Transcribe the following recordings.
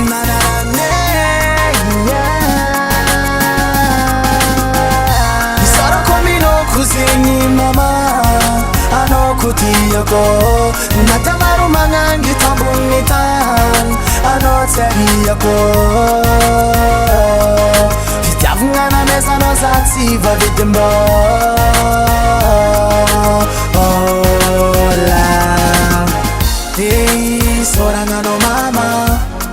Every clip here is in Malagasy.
nanarane isarako minoko zegny mama anao tiako natamaru manangy tambony tany anao tsy ariako fitiavagna namezanao za tsy vavidim-bô soragnanao mama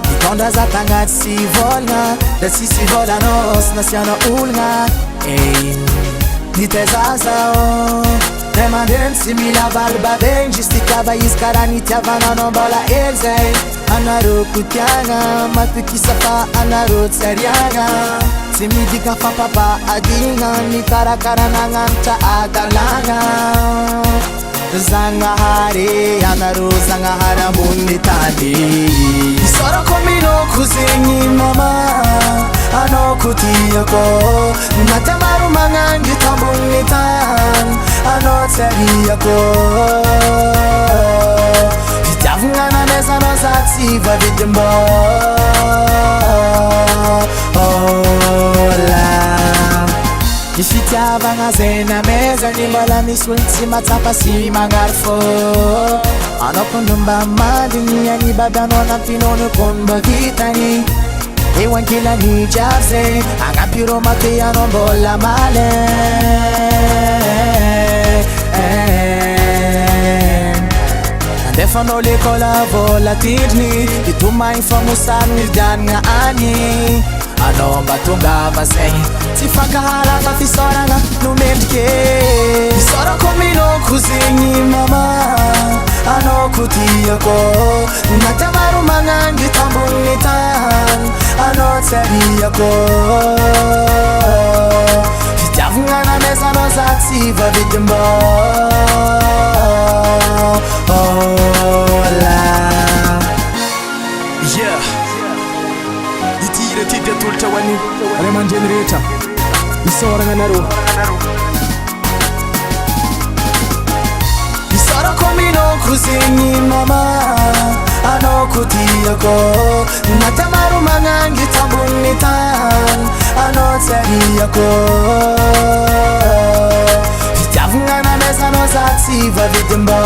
mitondra za tagnaty sy vôlagna da tsisy vôlanao sy nasiana olagna nitezazao ray aman-dreny tsy mila valibavegny justy tiava izy karaha nitiavananao mbola hely zay anareo kotiagna matokisa fa anareo tsy ariagna tsy midika fampapahadigna nikarakara nagnanitra adalagna Zanahare anaro zanahare ambony tany isarako minoko zegny mama anao tiako natamaru manangy tambony tany anao tsy ariako fitiavagna namezanao za tsy vavidim-bô Ifitiavagna zay namezagny mbola misy olo tsy matsapa sy magnary fô anao kono mba mandigny agny babianao nampinao kono mba vitagny eo ankilany jiaby zay agnampirô maty anao mbola male andefanao l'école vola tindriny itomagny famosany vidianagna agny anao mba tongava zay tsy fankahara fa fisoragna no mendrike isarako minoko zegny mama anao tiako natamaru manangy tambony tany anao tsy ariako fitiavagna namezanao za tsy vavidim-bô Tidy atolotra hoan'ny ray aman-dreny rehetra isoragna anareo isarako minoko zegny mama anao tiako natamaru manangy tambony tany anao tsy ariako fitiavagna namezanao za tsy vavidim-bô